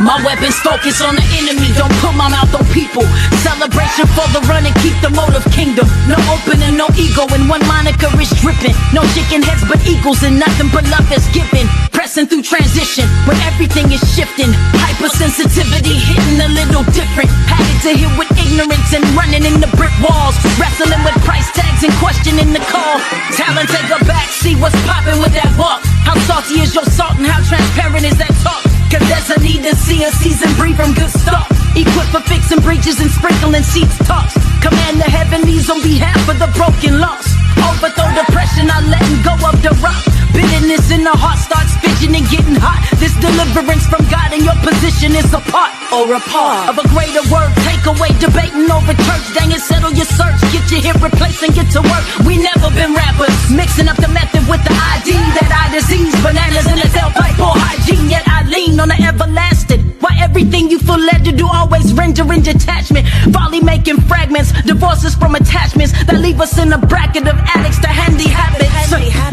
My weapons focus on the enemy, don't put my mouth on people. Celebration for the run and keep the motive kingdom. No opening, no ego, and one moniker is dripping. No chicken heads but eagles, and nothing but love is given. Pressing through transition when everything is shifting. Hypersensitivity hitting a little different. Had it to hit with ignorance and running in the brick walls. Wrestling with price tags and questioning the call. Talent take a back, see what's popping with that walk. How salty is your salt and how transparent is that talk? Cause there's a need to see a season breathe from good stuff. Equipped for fixing breaches and sprinkling seeds tops. Command the heavenlies on behalf of the broken lost. Overthrow depression, I letting go of the rock. Bitterness in the heart starts fidgeting and getting hot. This deliverance from God and your position is a part or a part of a greater word. Take away debating over church. Dang it, settle your search. Get your hip replaced and get to work. We never been rappers. Mixing up the method with the ID that I disease. Bananas in a tailpipe for hygiene. Yet I lean on the everlasting. Why everything you feel led to do always render in detachment. Folly making fragments. Divorces from attachments that leave us in a bracket of addicts to handy habits.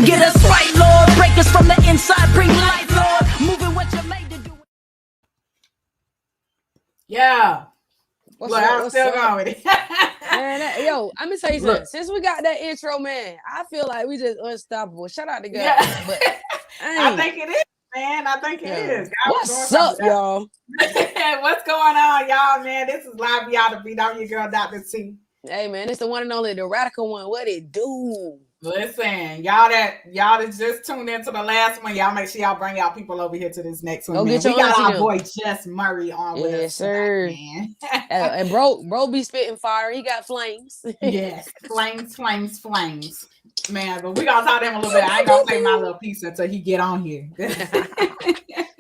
Get us right, Lord. Break us from the inside. Bring life, Lord. Moving what you're made to do. Yeah. I'm still going with it. Man, yo, I'm gonna tell you something. Since we got that intro, man, I feel like we just unstoppable. Shout out to God. Yeah. But I think it is, man. I think it is. God, what's up, y'all? What's going on, y'all, man? This is Live Y'all to Beat on your girl, Dr. T. Hey, man, it's the one and only, the radical one. What it do? Listen, y'all that just tuned into the last one, y'all make sure y'all bring y'all people over here to this next one. Go man. get your we got our them. boy Jus Murray on with us. Yes, sir. Tonight, man. And bro be spitting fire. He got flames. Yes, flames. Man, but we gonna talk to him a little bit. I ain't gonna play my little piece until he get on here.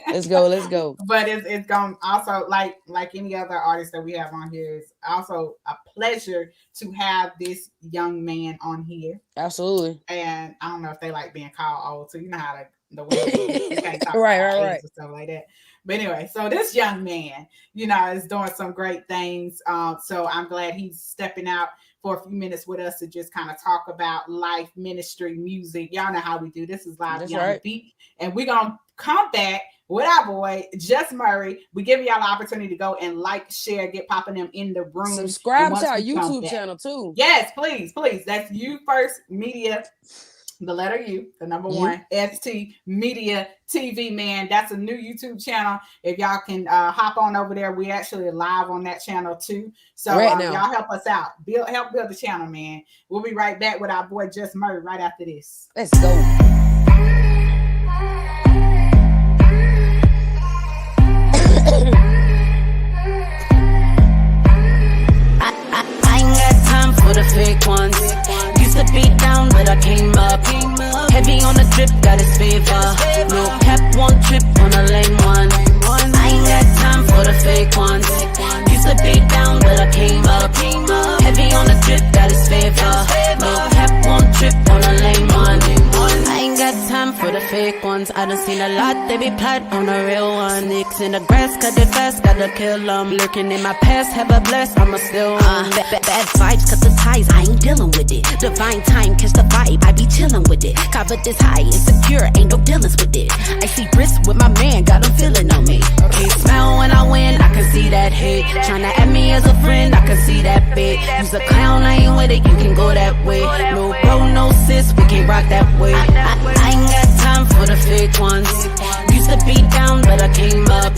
Let's go. But it's gonna also like any other artist that we have on here. It's also a pleasure to have this young man on here. Absolutely. And I don't know if they like being called old, so you know how the way you can't talk right. and stuff like that. But anyway, so this young man, is doing some great things. So I'm glad he's stepping out for a few minutes with us to just kind of talk about life, ministry, music. Y'all know how we do. This is Live Y'all to Beat, and we're gonna come back with our boy Jus Murray. We give y'all the opportunity to go and like, share, get popping them in the room. Subscribe to our YouTube channel too. Yes, please. That's You First Media, the letter U, the number one, ST Media TV, man. That's a new YouTube channel. If y'all can hop on over there, we actually live on that channel too. So y'all help us out. Help build the channel, man. We'll be right back with our boy Jus Murray right after this. Let's go. I ain't got time for the fake ones. Used to be down, but I came up. Heavy on the drip, got his favor. No cap, one trip on a lame one. I ain't got time for the fake ones. Used to be down, but I came up. Heavy on the drip, got his favor. No cap, one trip on a lame one. I ain't got time for the fake ones. I done seen a lot, they be plot on a real one. Nicks in the grass, cut it fast, gotta kill them. Lurking in my past, have a bless, I'ma still bad vibes, cut the ties, I ain't dealing with it. Divine time, catch the vibe, I be chilling with it. Covered this high, insecure, ain't no dealings with it. I see risk with my man, got him feeling on me. Can't smile when I win, I can see that hate. Tryna add me as a friend, I can see that bait. Use a clown, I ain't with it, you can go that way. No bro, no sis, we can't rock that way. I ain't got time for the fake ones. Used to be down, but I came up.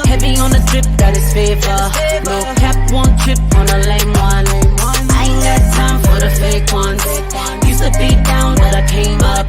Heavy on the drip, got his favor. No cap, one trip on a lame one. I ain't got time for the fake ones. Used to be down, but I came up.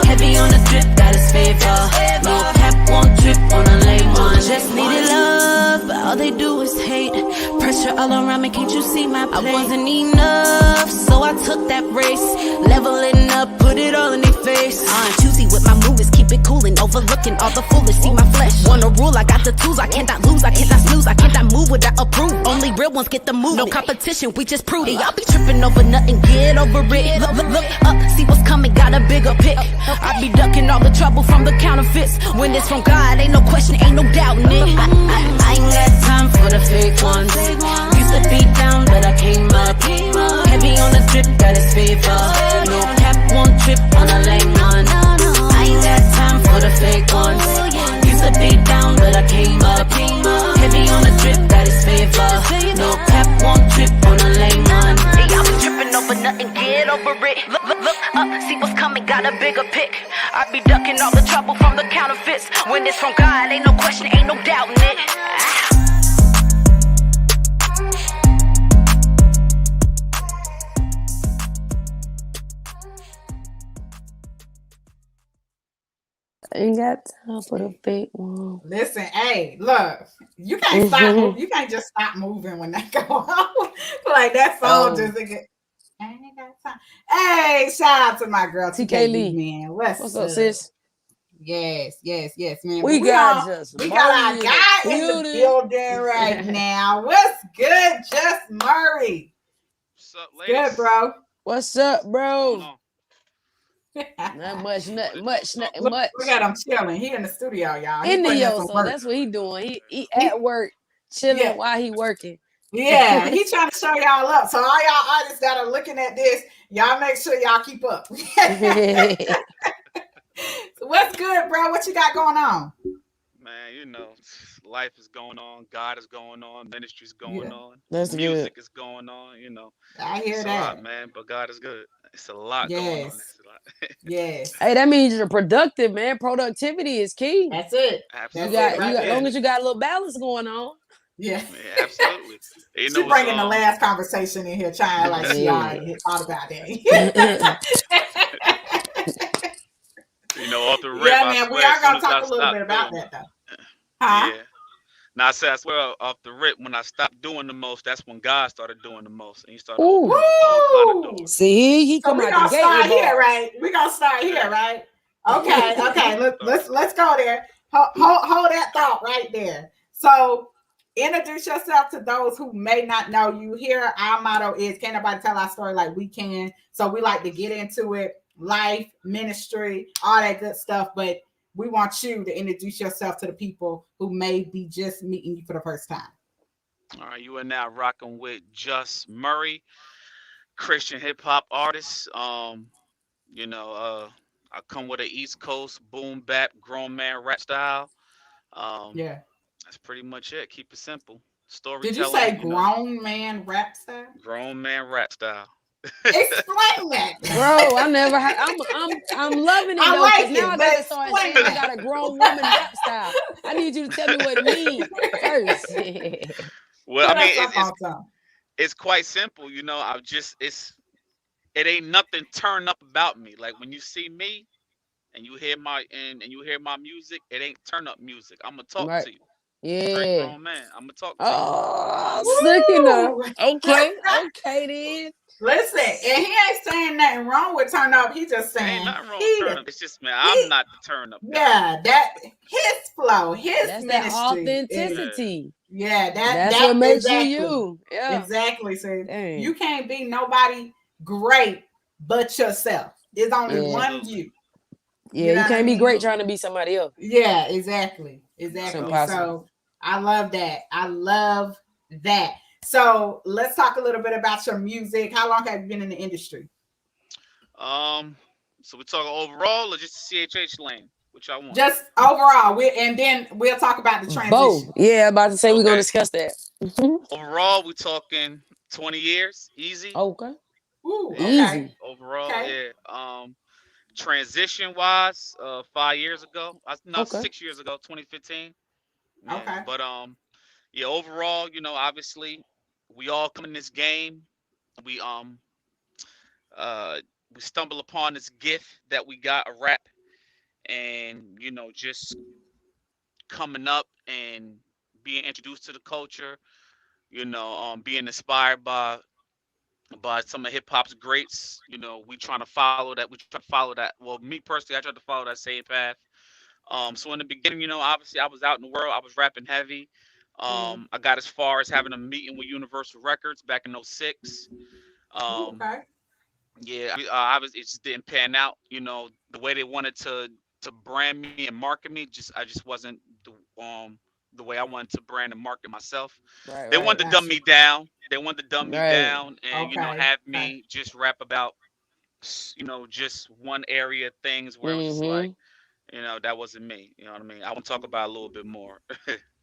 Heavy on the drip, got his favor. No cap, one trip on a lame one. Just needed love, but all they do is hate. Pressure all around me, can't you see my plate? I wasn't enough, so I took that race. Leveling up, put it all in their face. Choosy with my moves, keep it cool and overlooking all the foolish. See my flesh, wanna rule, I got the tools. I cannot lose, I cannot snooze, I cannot move without approve. Only real ones get the move, no competition, we just prove it. Y'all be tripping over nothing, get over it. Look up, see what's coming, got a bigger pick. I be ducking all the trouble from the counterfeits. When it's from God, ain't no question, ain't no doubting it. I ain't got time for the fake ones. Used to be down, but I came up. Heavy on the drip, got his favor. No cap, one trip on a lame one. I ain't got time for the fake ones. Used to be down, but I came up. Heavy on the drip, got his favor. No cap, won't trip on a lame one. Hey, I was tripping over nothing, get over it. Look up, see what's coming, got a bigger pick. I be ducking all the trouble from the counterfeits. When it's from God, ain't no question, ain't no doubting it. Ain't got time for the fake one. Listen, hey, look, you can't stop moving. You can't just stop moving when that go on. Like that song just get. I ain't got time. Hey, shout out to my girl TK Lee, man. What's up, sis? Yes, man. We got our guy in the building right now. What's good, Jus Murray? What's up, ladies? Good, bro. What's up, bro? Not much. We got him chilling. He in the studio, y'all. In the so that's what he doing. He at work, chilling while he working. Yeah, he trying to show y'all up. So all y'all artists that are looking at this, y'all make sure y'all keep up. What's good, bro? What you got going on? Man, you know, life is going on, God is going on, ministry's going on, that's music good. is going on, you know. I hear it's that. A lot, man, but God is good. It's a lot going on. It's a lot. Yes. Hey, that means you're productive, man. Productivity is key. That's it. Absolutely. As long as you got a little balance going on. Yeah, absolutely. You she bringing the last conversation in here, trying like she already thought about that. You know, off the rip. Yeah, man, we are gonna talk a little bit about that though. Huh? Yeah. Now I said, I swear, off the rip, when I stopped doing the most, that's when God started doing the most, and He started opening all kind of doors. See, he come out the gate. Start here, right? We're gonna start here, right? Okay. Let's go there. Hold that thought right there. So, introduce yourself to those who may not know you. Here, our motto is, "Can't nobody tell our story like we can." So we like to get into it, life, ministry, all that good stuff. But we want you to introduce yourself to the people who may be just meeting you for the first time. All right, you are now rocking with Jus Murray, Christian hip hop artist. You know, I come with an East Coast boom bap grown man rap style. That's pretty much it. Keep it simple. Storytelling. Did you say grown man rap style? Grown man rap style. Explain that, bro. I never. I'm loving it though. I like now I gotta start saying I got a grown woman rap style. I need you to tell me what it means first. Well, I mean, it's quite simple. You know, it ain't nothing turned up about me. Like when you see me and you hear my music, it ain't turn up music. I'm gonna talk to you. Yeah. Straight grown man. I'm gonna talk to you. Oh, sick enough. Okay then. Listen, and he ain't saying nothing wrong with turn up. He just saying ain't nothing wrong with turn up. It's just, man, I'm not the turn up guy. Yeah, that his flow, that's ministry, that authenticity. Yeah, that's what makes you. Yeah, exactly. So you can't be nobody great but yourself. There's only one you. Yeah, you can't be great trying to be somebody else. Yeah, exactly. So I love that. So let's talk a little bit about your music. How long have you been in the industry? So we talking overall or just the CHH lane? Which I want. Just overall. And then we'll talk about the transition. Both. Yeah, about to say we're gonna discuss that. Overall, we talking 20 years, easy. Okay. Ooh, easy. Overall, yeah. Transition wise, 5 years ago. 6 years ago, 2015. Yeah. Okay. But yeah, overall, you know, obviously, we all come in this game. We stumble upon this gift that we got, a rap, and you know, just coming up and being introduced to the culture. You know, being inspired by some of hip hop's greats. You know, we trying to follow that. Well, me personally, I tried to follow that same path. So in the beginning, you know, obviously I was out in the world. I was rapping heavy. I got as far as having a meeting with Universal Records back in 2006. Yeah, it just didn't pan out. You know, the way they wanted to brand me and market me, I just wasn't the way I wanted to brand and market myself. They wanted to dumb me down. They wanted to dumb me down and you know, have me just rap about, you know, just one area of things where it was like, That wasn't me. You know what I mean? I want to talk about it a little bit more.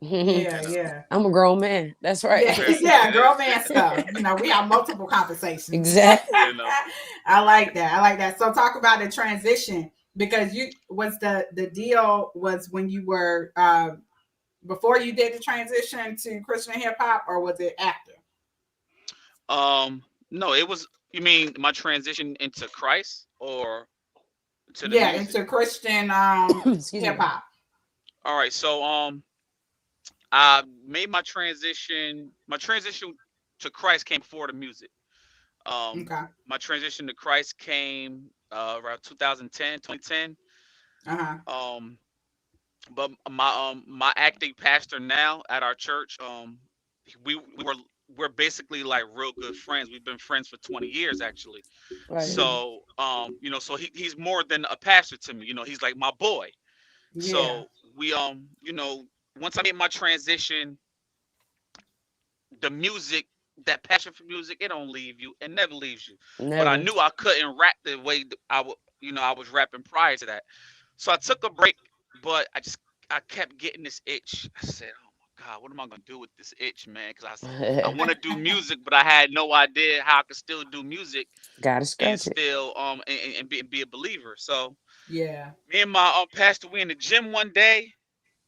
Yeah, you know. yeah. I'm a grown man. That's right. Yeah, yeah, girl man stuff. We have multiple conversations. Exactly. you know. I like that. I like that. So talk about the transition, because you was the deal was when you were before you did the transition to Christian hip hop, or was it after? No, it was. You mean my transition into Christ or to the Yeah, music? into Christian Excuse hip me. hop. All right. So I made my transition. My transition to Christ came before the music. Um, Okay. my transition to Christ came around 2010, 2010. Uh-huh. Um, but my acting pastor now at our church, we were we're basically like real good friends. We've been friends for 20 years actually. Right. So so he's more than a pastor to me. He's like my boy. Yeah. So we once I made my transition, the music, that passion for music, it don't leave you. It never leaves you. But I Never. knew I couldn't rap the way that I was rapping prior to that. So I took a break, but I kept getting this itch. I said, "Oh my God, what am I gonna do with this itch, man?" Because I want to do music, but I had no idea how I could still do music Gotta and scratch it. still be a believer. So Yeah. me and my pastor, we in the gym one day,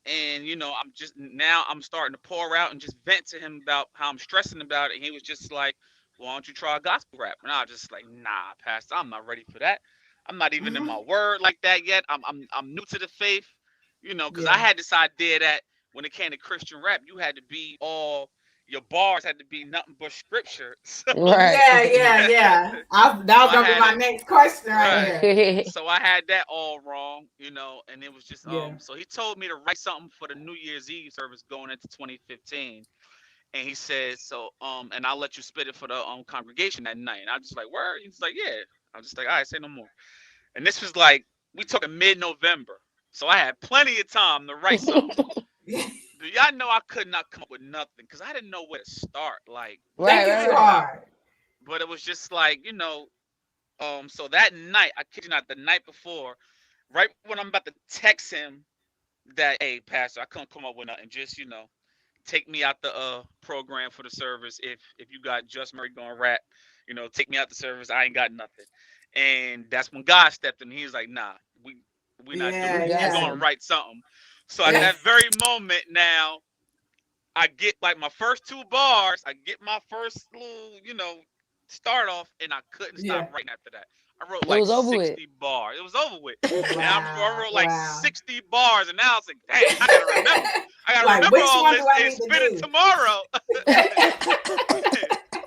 and I'm starting to pour out and just vent to him about how I'm stressing about it. And he was just like, "Why don't you try gospel rap?" And I was just like, "Nah, pastor, I'm not ready for that. I'm not even in Hmm. my word like that yet. I'm new to the faith, because I Yeah. had this idea that when it came to Christian rap, you had to be all your bars had to be nothing but scripture." So Right. Yeah, yeah, yeah. That so was I gonna be had my it next question right right. there. So I had that all wrong, and it was just Yeah. so he told me to write something for the New Year's Eve service going into 2015. And he said, so and I'll let you spit it for the congregation that night. And I was just like, word? He's like, yeah. I was just like, all right, say no more. And this was like we talking mid-November. So I had plenty of time to write something. Do y'all know I could not come up with nothing because I didn't know where to start. Like, Right, Thinking right, too right. hard. but it was just like, so that night, I kid you not, the night before, right when I'm about to text him that, hey, Pastor, I couldn't come up with nothing. Just, take me out the program for the service. If you got Jus Murray going rap, take me out the service. I ain't got nothing. And that's when God stepped in. He was like, nah, we not You doing Yeah, this. You got yeah. gonna some. write something. So at that very moment now, I get like my first two bars. I get my first little, start off, and I couldn't stop Yeah. writing after that. I wrote It like was over with. 60 bars. It was over with. And I Wow. wrote like Wow. 60 bars, and now I was like, dang, I gotta remember. I gotta Like, remember which all one do this I and need to spit it do? tomorrow.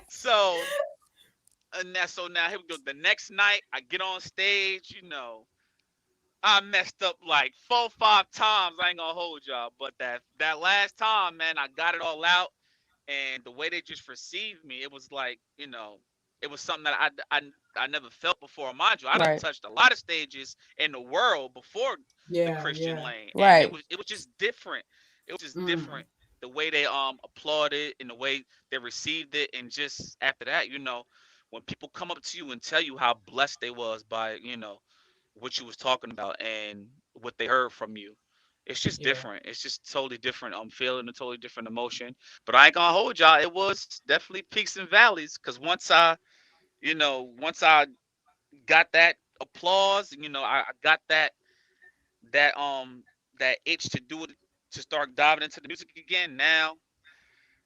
so so now here we go. The next night, I get on stage. I messed up like 4, 5 times. I ain't gonna hold y'all, but that last time, man, I got it all out, and the way they just received me, it was like, it was something that I never felt before. Mind you, I done Right. touched a lot of stages in the world before the Yeah, Christian yeah. lane, and it Right. was it was just different. It was just Mm. different the way they applauded and the way they received it, and just after that, when people come up to you and tell you how blessed they was by what you was talking about and what they heard from you, it's just Yeah. different. It's just totally different. I'm feeling a totally different emotion. But I ain't gonna hold y'all. It was definitely peaks and valleys. Cause once I got that applause, I got that that itch to do it, to start diving into the music again. Now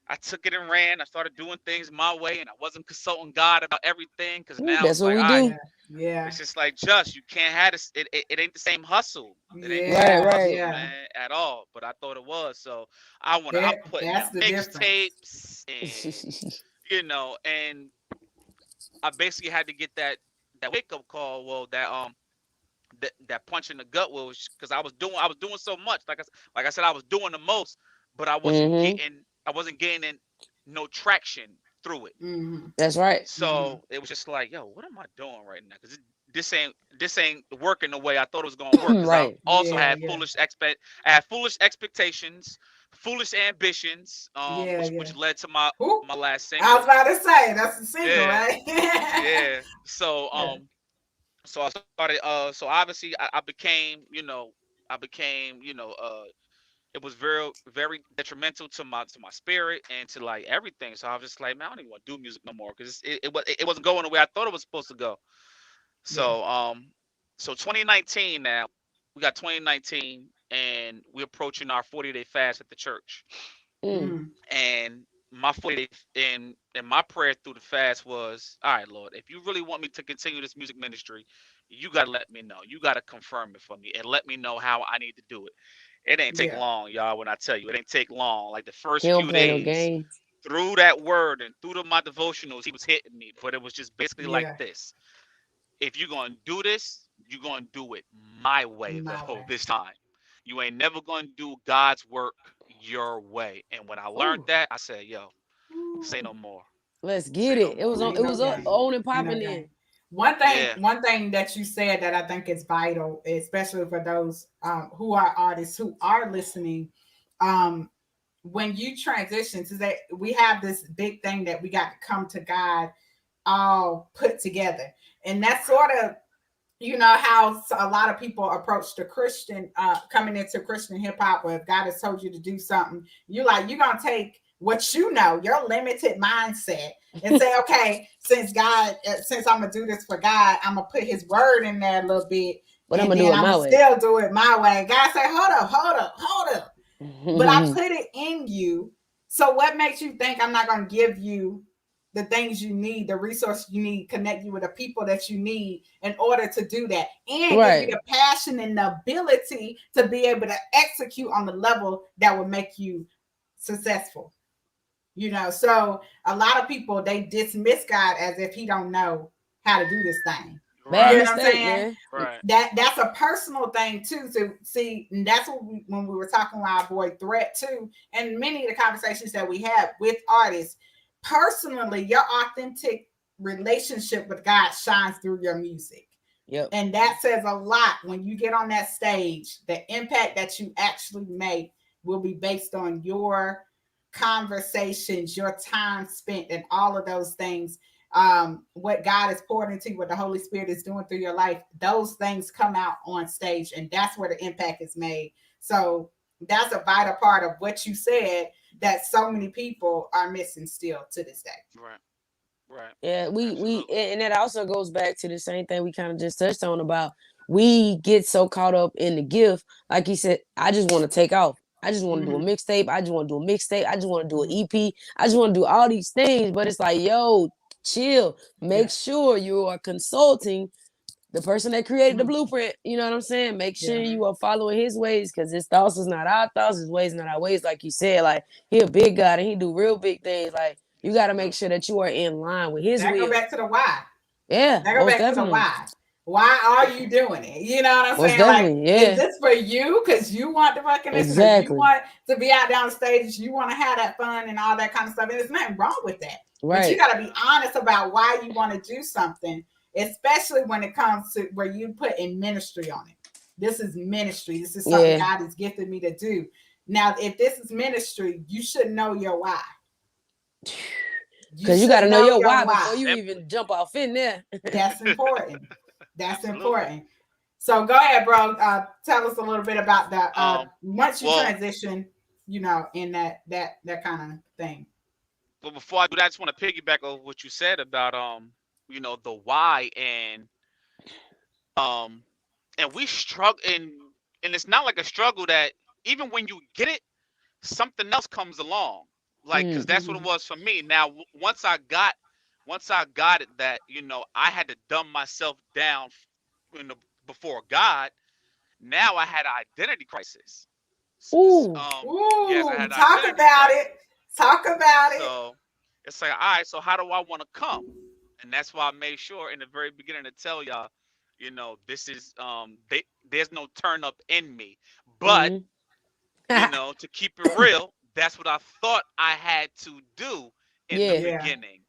I took it and ran. I started doing things my way, and I wasn't consulting God about everything. Cause Ooh, now that's it's what like, we all right, do. Yeah. Yeah. it's just like just you can't have this. It ain't the same hustle. It ain't the Right, same Yeah. right. hustle, Yeah. man, at all. But I thought it was. So I'm putting That's out the difference. mixtapes, and I basically had to get that wake up call. Well, that punch in the gut was because I was doing so much. Like I said, I was doing the most, but Mm-hmm. I wasn't gaining no traction through it. Hmm. That's right. Hmm. So it was just like, yo, what am I doing right now? Because this ain't working the way I thought it was gonna work. Because I Right. also Yeah. had Yeah. I had foolish expectations, foolish ambitions, Yeah. which Yeah. led to my Who? my last I was single. about to say that's the single, Yeah, right? yeah. So Yeah. so I started. So obviously I became, I became, it was very detrimental to my spirit and to like everything. So I was just like, man, I don't even want to do music no more because it wasn't going the way I thought it was supposed to go. Yeah. So 2019 now, we got 2019 and we're approaching our 40-day fast at the church. Mm. Mm. And my 40 and my prayer through the fast was, all right, Lord, if you really want me to continue this music ministry, you gotta let me know. You gotta confirm it for me and let me know how I need to do it. It ain't take Yeah. long, y'all. When I tell you, it ain't take long. Like the He first don't few play no days, games. through that word and through my devotionals, he was hitting me. But it was just basically like Yeah. this: if you're gonna do this, you're gonna do it my way My though. way. This time, you ain't never gonna do God's work your way. And when I learned Ooh, that, I said, "Yo, say Ooh. no more. let's Say get no it. It more." was on. Ain't It no was game. on and Ain't no popping game. in. Yeah, One thing that you said that I think is vital, especially for those who are artists who are listening, um, when you transition to that, we have this big thing that we got to come to God all put together, and that's right, sort of how a lot of people approach the Christian coming into Christian hip hop, or if God has told you to do something, you're gonna take what your limited mindset, and say, okay, since I'm gonna do this for God, I'm gonna put his word in there a little bit, But I'm and gonna do then it I'm my gonna way. still do it my way. God say, hold up, but I put it in you. So what makes you think I'm not gonna give you the things you need, the resources you need, connect you with the people that you need in order to do that, and give you Right. the passion and the ability to be able to execute on the level that will make you successful. So a lot of people, they dismiss God as if he don't know how to do this thing. You Bad know right, what I'm mistake, saying? man. right. That's a personal thing too, to see. And that's what when we were talking with our boy Threat too, and many of the conversations that we have with artists, personally, your authentic relationship with God shines through your music. Yep. And that says a lot when you get on that stage. The impact that you actually make will be based on your conversations, your time spent, and all of those things. What God has poured into you, what the Holy Spirit is doing through your life, those things come out on stage, and that's where the impact is made. So that's a vital part of what you said that so many people are missing still to this day. Right, right. Yeah, we Absolutely. and that also goes back to the same thing we kind of just touched on about we get so caught up in the gift. Like he said, I just want to take off. I just want to do a Mm-hmm. mixtape. I just want to do a mixtape. I just want to do an Mm-hmm. EP. I just want to do all these things. But it's like, yo, chill. Make Yeah. sure you are consulting the person that created the Mm-hmm. blueprint. You know what I'm saying? Make sure Yeah. you Hmm. are following his ways, because his thoughts is not our thoughts, his ways not our ways. Like you said, like he a big God and he do real big things. Like you Yes, got he to do. make sure that you are in line with his That go will. back to the why. Yeah, That go most back to the definitely. why. Why are you doing it? You know what I'm Most saying? Like, definitely. is Yeah. this for you because you want the recognition, or you Exactly. want to be out down the stage, you want to have that fun and all that kind of stuff? And there's nothing wrong with that. But you Right. got to be honest about why you want to do something, especially when it comes to where you put in ministry on it. This is ministry. This is something Yeah. God has gifted me to do. Now, if this is ministry, you should know your why. You Because you got should to know know your your why before why. you Simply. even jump off in there. That's important. That's Absolutely. important. So go ahead, bro. Tell us a little bit about the Um, once you well, transition, in that kind of thing. but before I do that, I just want to piggyback over what you said about the why um and we struggle and it's not like a struggle that even when you get it, something else comes along. Like, because Mm. that's what it Mm-hmm. was for me. Now, once I got it, that I had to dumb myself down, before God. Now I had an identity crisis. Ooh. Yes, I Ooh, had an talk identity about it. crisis. Talk about it. So it's like, all right, so how do I want to come? And that's why I made sure in the very beginning to tell y'all, this is there's no turn up in me. But Mm-hmm. to keep it real, that's what I thought I had to do in the Yeah. Yeah, beginning.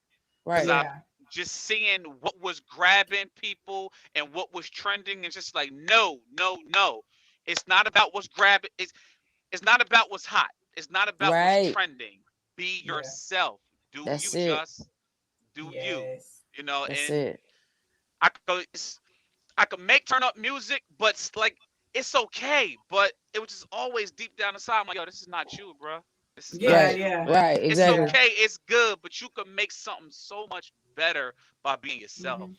Because Right. I yeah, just seeing what was grabbing people and what was trending, and just like, no, no, no. It's not about what's grabbing. It's not about what's hot. It's not about what's Right. trending. Be yeah. yourself. Do you That's it. just do you? Yes. That's And it. I could I could make turn up music, but like it's okay, but it was just always deep down inside. I'm like, yo, this is not you, bro. This is not Yeah, Right. you, yeah, man. Right. It's Exactly. yeah. okay, it's good, but you can make something so much better by being yourself. Hmm.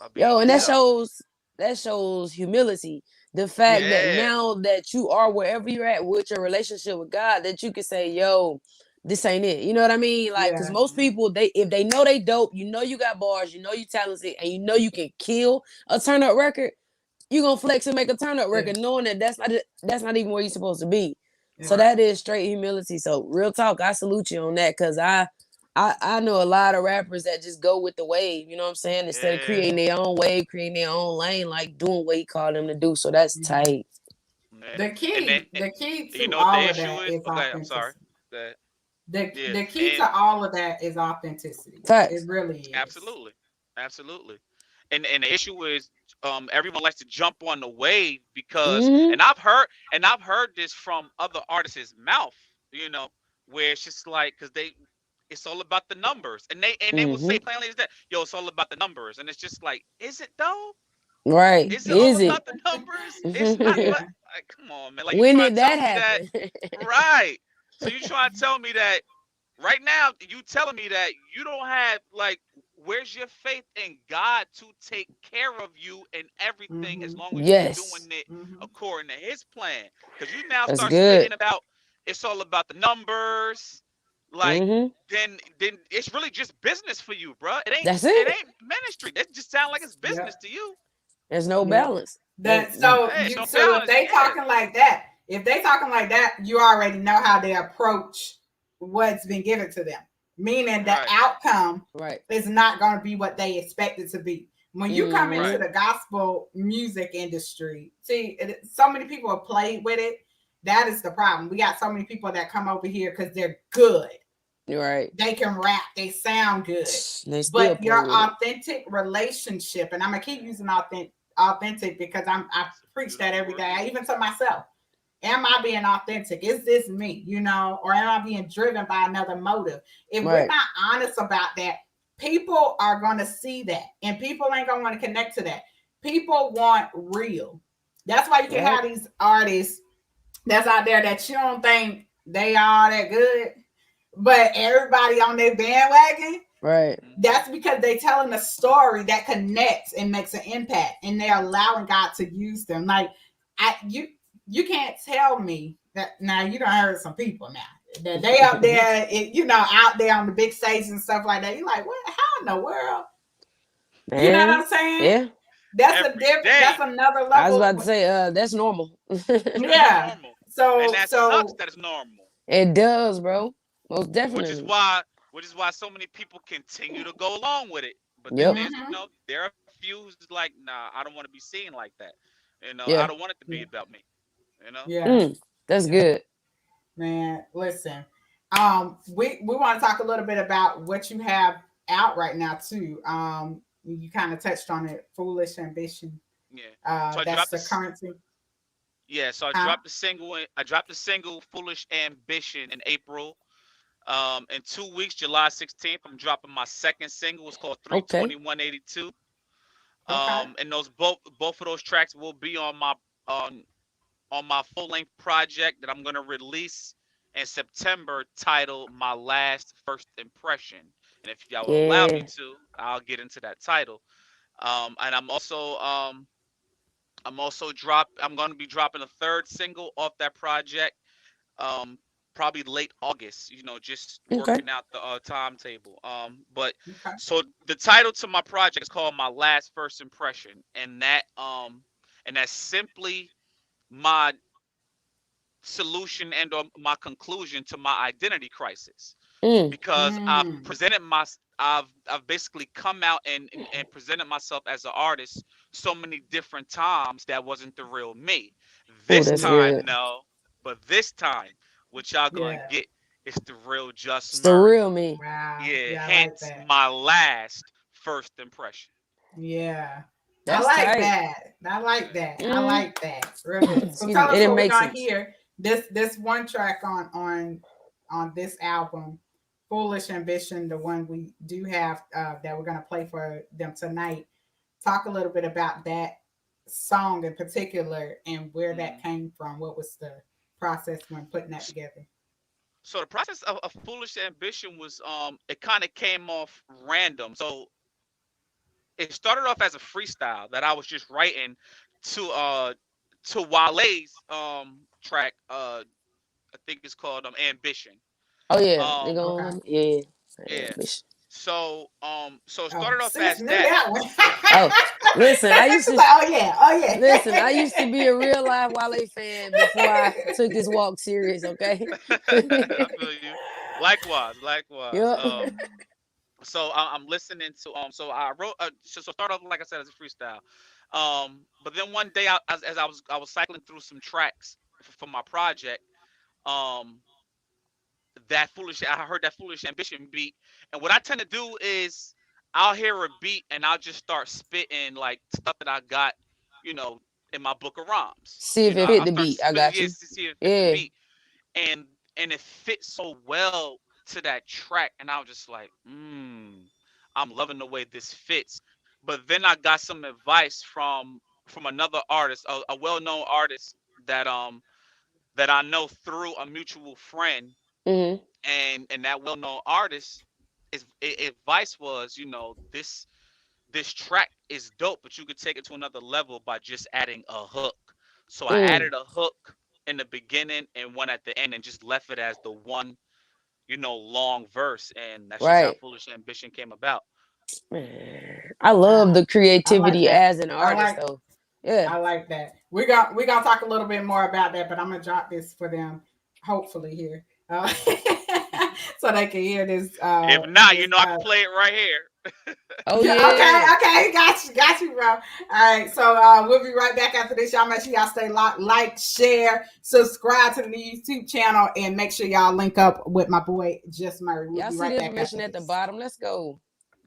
By being Yo, and Yep. yourself. that shows humility. The fact that Yeah. now that you are wherever you're at with your relationship with God, that you can say, "Yo, this ain't it." You know what I mean? Like, because Yeah. most people, they if they know they dope, you know you got bars, you know you talented, and you know you can kill a turn up record. You gonna flex and make a turn up Yeah. record, knowing that that's not even where you're supposed to be. So Yeah. Right. that is straight humility. So real talk, I salute you on that because I know a lot of rappers that just go with the wave, you know what I'm saying? Instead of Yeah. creating Yeah. their own wave, creating their own lane, like doing what he called them to do. So that's Mhm. tight. Yeah. The And then key, the key you to know what the all of issue that is? is Okay, I'm sorry. authenticity. That yeah. The key And to all of that is authenticity. It Facts. really is. absolutely. Absolutely. And the issue is everyone likes to jump on the wave because Mm-hmm. and I've heard this from other artists' mouth, you know, where it's just like because it's all about the numbers. And they will Mm-hmm. say plainly as that, yo, it's all about the numbers. And it's just like, is it though? Right. Is it all Is it? about the numbers? It's not, but Yeah. like, come on, man. Like you When trying did to tell that me that, happen? right? So you trying to tell me that right now you telling me that you don't have like where's your faith in God to take care of you and everything as Hmm. long as you doing Yes. it Hmm. according to his plan? Because you now That's start good. spitting about it's all about the numbers, like Mm-hmm. then it's really just business for you, bro. It ain't That's it it. ain't ministry. That just sound like it's business Yep. to you. There's no Yep. balance. That so Hey, you no so if balance. they Yeah. talking like that, if they talking like that, you already know how they approach what's been given to them. Meaning the Right. outcome Right. is not going to be what they expect it to be. When you come into Right. Mm-hmm. the gospel music industry, see, so many people have played with it. That is the problem. We got so many people that come over here because they're good. You're right. They can rap, they sound good. They still But play your with it. authentic relationship, and I'm gonna keep using authentic because I It's a preach that beautiful every word to day, even use. to myself. Am I being authentic? Is this me? Or am I being driven by another motive? If we're Right. not honest about that, people are gonna see that, and people ain't gonna want to connect to that. People want real. That's why you can Yep. have these artists that's out there that you don't think they are that good, but everybody on their bandwagon. Right. Hmm. That's because they're telling a story that connects and makes an impact, and they're allowing God to use them. Like I, you can't tell me that now. You don't heard some people now that they up there, out there on the big stage and stuff like that. You're like, what? How in the world? You know what Man. I'm saying? Yeah. That's a Every different. That's day. another I was about level. to say, that's normal. That's Yeah. normal. And So that sucks so that it's normal. It does, bro. Most Which is definitely. why which is why so many people continue to go along with it. But then Yep. there's mhm. there are a few who's like, nah, I don't want to be seen like that. I Yeah. don't want it to be Yeah. about me. You know? Yeah. Mm, that's Yeah. good. Man, listen. We want to talk a little bit about what you have out right now too. You kind of touched on it. Foolish ambition. Yeah. So I That's dropped the this currency. yeah, so Huh? I dropped the single Foolish Ambition in April. In 2 weeks, July 16th, I'm dropping my second single. It's called Okay. 32182. Okay. And those both of those tracks will be on my full length project that I'm gonna release in September, titled "My Last First Impression." And if y'all will allow me Yeah. to, I'll get into that title. And I'm gonna be dropping a third single off that project, um, probably late August. Just Okay. working out the timetable. But Okay. so the title to my project is called "My Last First Impression," and that's simply my solution and or my conclusion to my identity crisis, Mm. because Mm. I've basically come out and presented myself as an artist so many different times that wasn't the real me. Oh, This that's Mm. time, good. no, but this time, what y'all gonna Yeah. get is the real Jus It's the Murray. real me. Wow. Yeah, Yeah, I like hence that. my last first impression. Yeah. I That's like tight. that. I like Yeah. that. I Mm. like that. Real good. So Excuse me. tell It us didn't what we're make gonna sense. hear. This one track on this album, Foolish Ambition, the one we do have that we're gonna play for them tonight. Talk a little bit about that song in particular and where that came from? What was the process when putting that together? So the process of Foolish Ambition was it kind of came off random. So it started off as a freestyle that I was just writing to Wale's track. I think it's called Ambition. Oh yeah, Yeah. Ambition. So it started off as that. Listen, I used to. Oh yeah. Listen, I used to be a real live Wale fan before I took this walk serious. Okay. I feel you. Likewise. Yep. So I'm listening to so I wrote so start off like I said as a freestyle. But then one day as I was cycling through some tracks for my project, I heard that Foolish Ambition beat, and what I tend to do is I'll hear a beat and I'll just start spitting like stuff that I got, in my book of rhymes. See if it fit the beat. I got you. See if it fit the beat. And it fits so well to that track, and I was just like, I'm loving the way this fits. But then I got some advice from another artist, a well-known artist that I know through a mutual friend. Mm-hmm. And that well-known artist, advice was, this track is dope, but you could take it to another level by just adding a hook. So I added a hook in the beginning and one at the end, and just left it as the one, long verse, and that's just how Foolish Ambition came about. Man, I love the creativity as an artist, though. Yeah, I like that. We're gonna talk a little bit more about that, but I'm gonna drop this for them, hopefully here. So they can hear this. If not, I can play it right here. Oh yeah. Okay, got you, bro. All right, so we'll be right back after this. Y'all make sure y'all stay locked, like, share, subscribe to the YouTube channel, and make sure y'all link up with my boy Jus Murray. We'll y'all be see right the back information at the bottom. Let's go.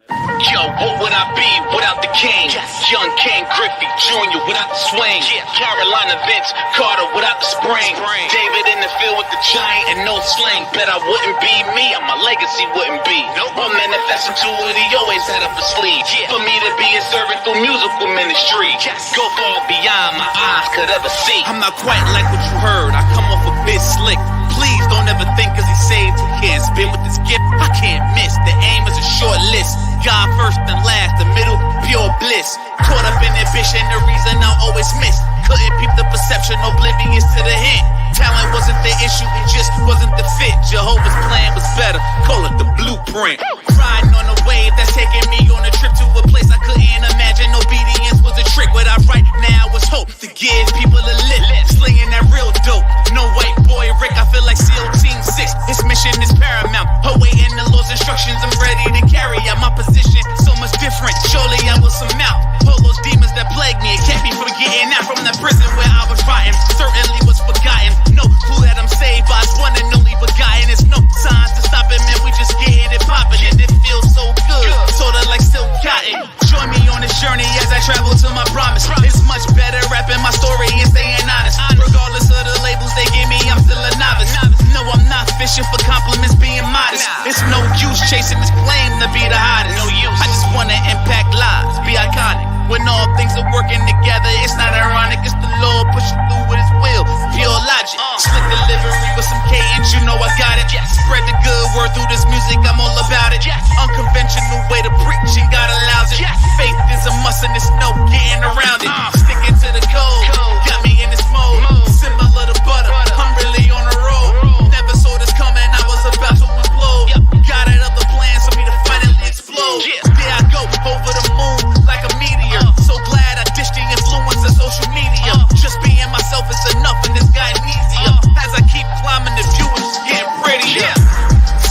Yo, what would I be without the king? Young King Griffey Jr. without the swing. Carolina Vince Carter without the spring. David in the field with the giant and no sling. Bet I wouldn't be me, and my legacy wouldn't be. I'm manifesting to what he always had up his sleeve. For me to be a servant through musical ministry. Go far beyond my eyes could ever see. I'm not quite like what you heard. I come off a bit slick. Please don't ever think cause he saved he can't spin with this gift. I can't miss. The aim is a short list. God first and last, the middle, pure bliss. Caught up in ambition, the reason I always miss. Couldn't peep the perception, oblivious to the hint. Talent wasn't the issue, it just wasn't the fit. Jehovah's plan was better, call it the blueprint. Riding on a wave that's taking me on a trip to a place I couldn't imagine. Obedience was a trick, what I write now is hope to give people a lift. Slinging that real dope, no white boy Rick, I feel like SEAL Team 6. His mission is paramount, awaiting the Lord's instructions, I'm ready to carry out my position. So much different, surely I will surmount all those demons that plague me. It kept me from getting out from the prison where I was fighting. Certainly was forgotten. No clue that I'm saved by his one and only begotten. There's no signs to stop it, man. We just getting it popping, and it feels so good, sorta like silk cotton. Join me on this journey as I travel to my promise. It's much better rapping my story and staying honest. Regardless of the labels they give me, I'm still a novice. No, I'm not fishing for compliments, being modest. It's no use chasing this claim to be the hottest. No use. I just wanna impact lives, be iconic. When all things are working together, it's not ironic. It's the Lord pushing through with his will. Pure logic. Slick delivery with some cadence, you know I got it. Spread the good word through this music, I'm all about it. Unconventional way to preach, and God allows it. Faith is a must and there's no getting around it. Sticking to the code, got me in this mode. Similar to butter, I'm really on a roll. Never saw this coming, I was about to implode. Got another plan for me to finally explode. There I go, over the moon like a meteor. So glad I dished the influence of social media. Just being myself is enough and it's gotten easier. As I keep climbing, the view is getting prettier.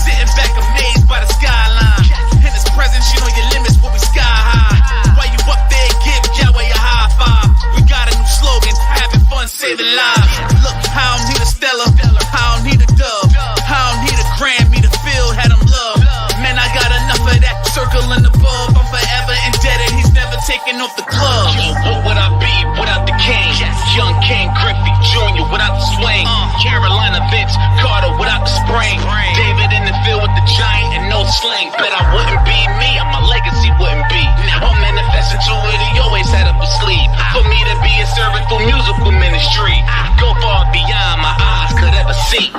Sitting back amazed by the skyline. In his presence, you know your limits will be sky high. While you up there, give Yahweh a high five. We got a new slogan, having fun, saving lives. Look, I don't need a Stella, I don't need a dub, I don't need a Grammy to feel had him love. Man, I got enough of that circling above. I'm forever indebted, he's never taking off the glove. Yo, what would I be without the king? Young King Griffey Jr. without the swing. Carolina Vince Carter without the spring. David in the field with the giant and no sling. Bet I wouldn't be me, and my legacy wouldn't be. I'm manifesting to what he always had up his sleeve. For me to be industry. Go far beyond my eyes could ever see.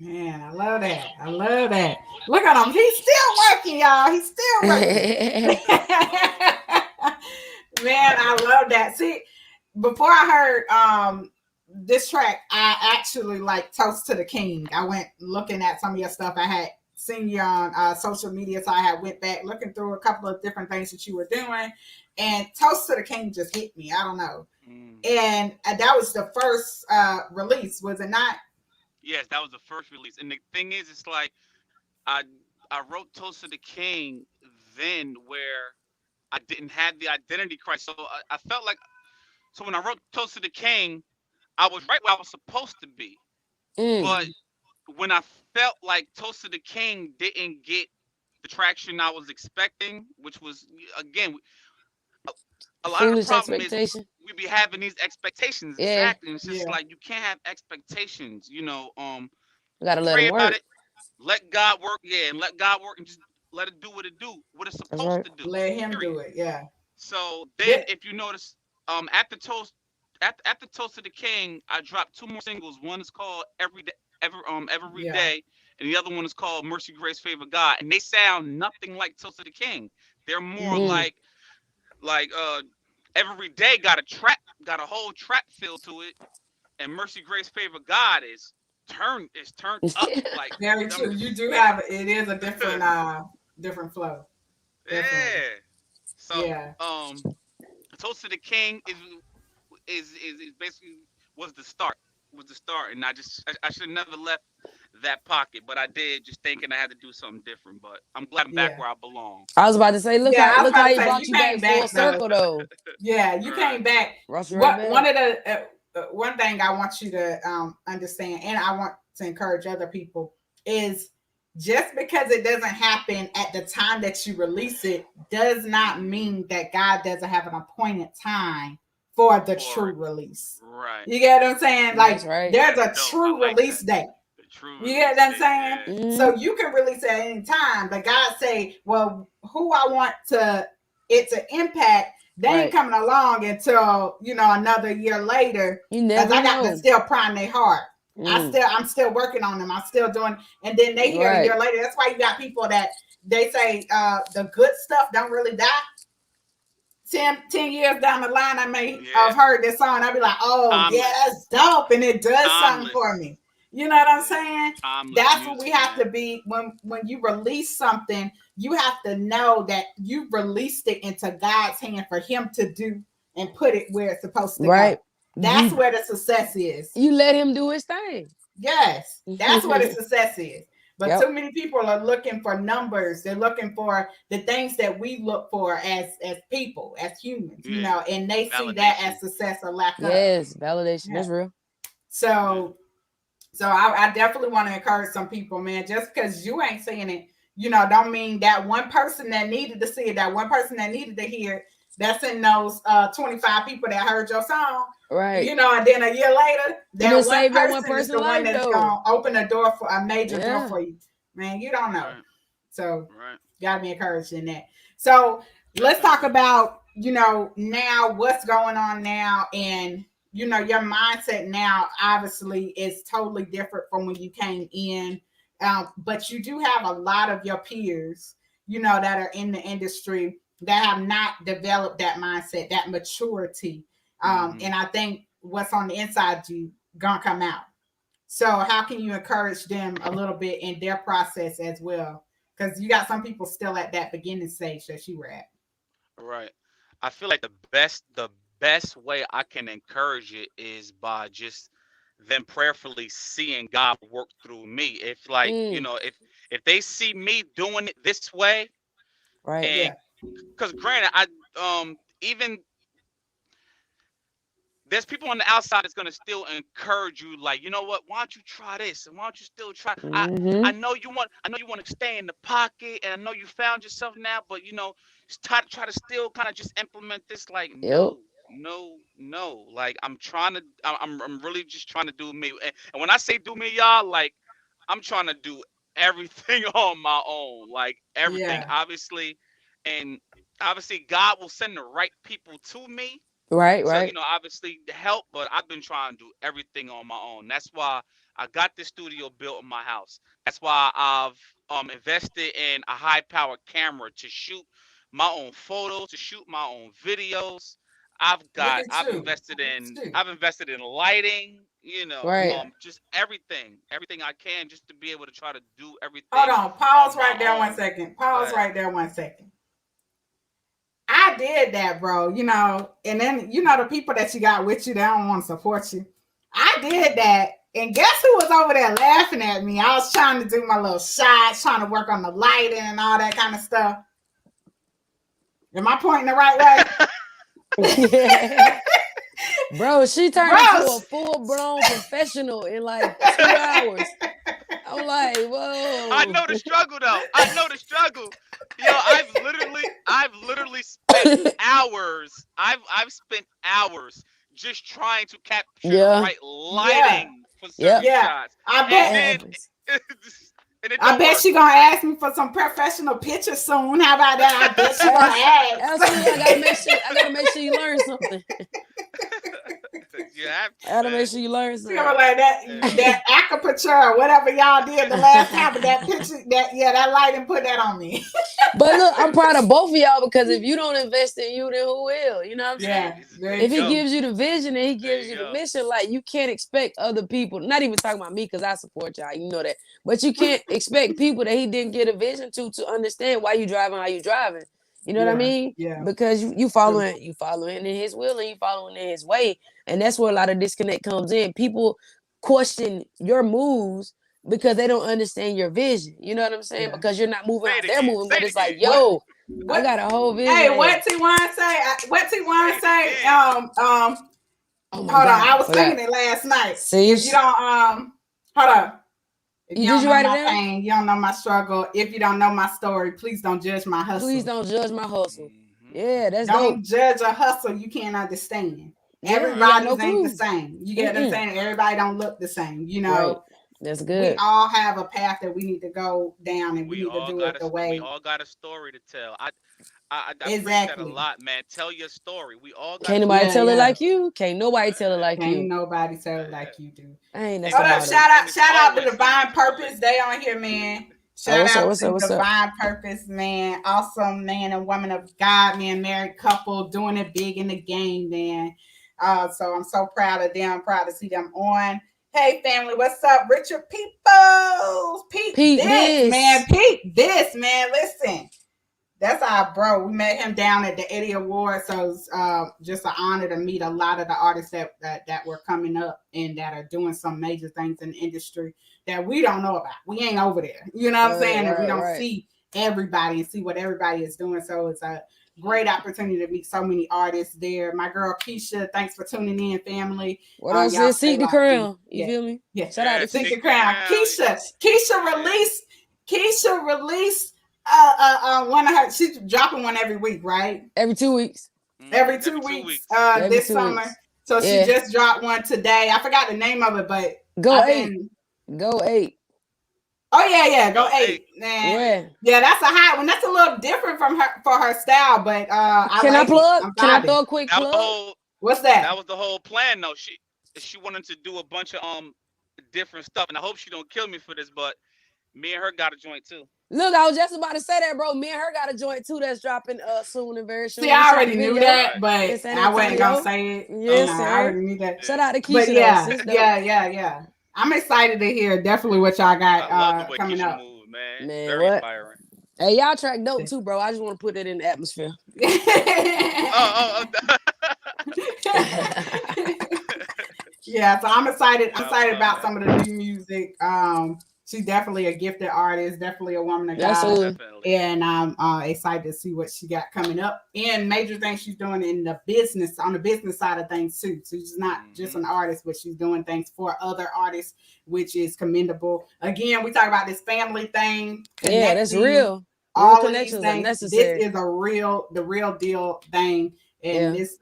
Man, I love that. I love that. Look at him. He's still working, y'all. He's still working. Man, I love that. See, before I heard this track, I actually like Toast to the King. I went looking at some of your stuff. I had seen you on social media, so I had went back looking through a couple of different things that you were doing, and Toast to the King just hit me. I don't know. And that was the first release, was it not? Yes, that was the first release. And the thing is, it's like I wrote Toast to the King then where I didn't have the identity crisis. So I felt like, so when I wrote Toast to the King, I was right where I was supposed to be. But when I felt like Toast to the King didn't get the traction I was expecting, which was, again, a lot of the problem is we be having these expectations. Yeah. Exactly. And it's just like, you can't have expectations, you know. You gotta let pray him about work. it, let God work, and let God work, and just let it do what it's supposed to do. Let him period. do it, yeah. So then, if you notice, after Toast to the King, I dropped 2 more singles. One is called Every Day, and the other one is called Mercy, Grace, Favor, God. And they sound nothing like Toast to the King. They're more like Every Day got a whole trap feel to it, and Mercy, Grace, Favor, God is turned up. Like, very true. You do have it is a different different flow. Definitely. Yeah. So yeah. Toast to the King is basically was the start. And I should have never left that pocket, but I did, just thinking I had to do something different. But I'm glad I'm back where I belong. I was about to say, look how he brought you back full circle though. Yeah, you came back. One of the one thing I want you to understand, and I want to encourage other people, is just because it doesn't happen at the time that you release it does not mean that God doesn't have an appointed time for the true release. Right. You get what I'm saying? Like, there's a true release date. You get what I'm saying? Yeah. So you can release at any time, but God say, well, who I want it to impact, they ain't coming along until, another year later. Because I got to still prime their heart. I'm still working on them. I'm still doing, and then they hear a year later. That's why you got people that they say the good stuff don't really die. 10 years down the line, I may have heard this song. I'll be like, oh, yeah, that's dope. And it does something for me. You know what I'm saying? That's what we have to be when you release something. You have to know that you released it into God's hand for Him to do and put it where it's supposed to go. That's where the success is. You let Him do His thing. Yes, that's what the success is. But too many people are looking for numbers. They're looking for the things that we look for as people, as humans, and they see that as success or lack of. Yes, validation. That's real. So I definitely want to encourage some people, man. Just because you ain't seeing it, don't mean that one person that needed to see it, that one person that needed to hear it, that's in those 25 people that heard your song. Right. And then a year later, that one person is the one that's going to open a door for a major door for you. Man, you don't know. Right. So you got to be encouraged in that. So let's talk about, now what's going on now. And, your mindset now obviously is totally different from when you came in. But you do have a lot of your peers, that are in the industry that have not developed that mindset, that maturity. And I think what's on the inside you gonna come out. So how can you encourage them a little bit in their process as well? Because you got some people still at that beginning stage that you were at. Right. I feel like the best way I can encourage it is by just them prayerfully seeing God work through me. If if they see me doing it this way, right? And because granted, even there's people on the outside that's gonna still encourage you, like, you know what? Why don't you try this? And why don't you still try? I know you want to stay in the pocket, and I know you found yourself now, but try to still kind of just implement this. Like, Yep. no. Like, I'm really just trying to do me. And when I say do me, y'all, like, I'm trying to do everything on my own, like everything, Yeah. obviously, and obviously God will send the right people to me. Right, So, right. obviously to help, but I've been trying to do everything on my own. That's why I got this studio built in my house. That's why I've invested in a high powered camera to shoot my own photos, to shoot my own videos. Look at I've you. invested Look in at you. I've invested in lighting, Right. Yeah. just everything I can, just to be able to try to do everything Hold on. Pause on my right there 1 own. second. Go Pause ahead. right there 1 second. I did that, bro. And then the people that you got with you, they don't want to support you. I did that. And guess who was over there laughing at me? I was trying to do my little shots, trying to work on the lighting and all that kind of stuff. Am I pointing the right way? Yeah. Bro, she turned into a full-blown professional in like 2 hours. I'm like, whoa. I know the struggle, though. I know the struggle. I've literally spent hours. I've spent hours just trying to capture the right lighting for certain shots. I bet. And it I don't bet work. she gonna ask me for some professional pictures soon. How about that? I bet she gonna ask. Absolutely, I gotta make sure you learn something. You have to, I gotta man. make sure you learn something. Like that acupuncture, whatever y'all did the last time, but that picture, that lighting put that on me. But look, I'm proud of both of y'all, because if you don't invest in you, then who will? You know what I'm saying? If he gives you the vision and he gives you the mission, like, you can't expect other people, not even talking about me, because I support y'all, you know that, but you can't expect people that he didn't get a vision to understand why you driving how you driving. You know what I mean? Yeah. Because you following in his will, and you following in his way. And that's where a lot of disconnect comes in. People question your moves because they don't understand your vision. You know what I'm saying? Yeah. Because you're not moving how they're moving, Say but it it's like, again. yo, What? I got a whole vision. Hey, what T1 say? Oh my Hold God, on, I was forgot. singing it last night. See, If you don't hold on. If you don't did you know write it my down? pain, you don't know my struggle. If you don't know my story, please don't judge my hustle. Please don't judge my hustle. Yeah, that's Don't dope. judge a hustle you can't understand. Yeah, Everybody no ain't the clue. same. You get what I'm saying? Everybody don't look the same. Right. That's good. We all have a path that we need to go down, and we need to do it the way. We all got a story to tell. I preach that Exactly. a lot, man. Tell your story. We all got. Can't nobody tell it like you. Can't nobody tell it like you. Can't nobody tell it like you do. Ain't Hold up, shout out to Divine Purpose. They on here, man. Shout out to Divine Purpose, man. Awesome man and woman of God, man. Married couple doing it big in the game, man. So I'm so proud of them. Proud to see them on. Hey, family, what's up? Richard Peoples. Peep this, man. Peep this, man. Listen, that's our bro. We met him down at the Eddie Awards. So it's just an honor to meet a lot of the artists that were coming up and that are doing some major things in the industry that we don't know about. We ain't over there. You know what I'm saying? And we don't see everybody and see what everybody is doing. So it's a great opportunity to meet so many artists there. My girl Keisha, thanks for tuning in, family. What else is Seek the Crown? You feel me? Yeah. Shout out to Seek the Crown. Keisha released one of her. She's dropping one every week, right? Every 2 weeks. Every two weeks. This summer. So she just dropped one today. I forgot the name of it, but Go 8. Oh yeah, Go 8, man. Yeah, that's a hot one. That's a little different for her style, but Can I plug? Can I throw a quick plug? What's that? That was the whole plan, though. She wanted to do a bunch of different stuff, and I hope she don't kill me for this, but me and her got a joint too. Look, I was just about to say that, bro. Me and her got a joint too that's dropping soon and very soon. See, I already knew that, but I wasn't gonna say it. Yes, sir. I already knew that. Shout out to Keisha. But yeah. I'm excited to hear definitely what y'all got coming Keisha up. Move, man. Very inspiring. Hey, y'all track dope too, bro. I just want to put it in the atmosphere. Yeah, so I'm excited. I'm excited about some of the new music. she's definitely a gifted artist, definitely a woman of God. Absolutely. And I'm excited to see what she got coming up and major things she's doing in the business, on the business side of things too. So she's not just an artist, but she's doing things for other artists, which is commendable. Again, we talk about this family thing. Yeah, that's real. All of these things. This is the real deal thing. And this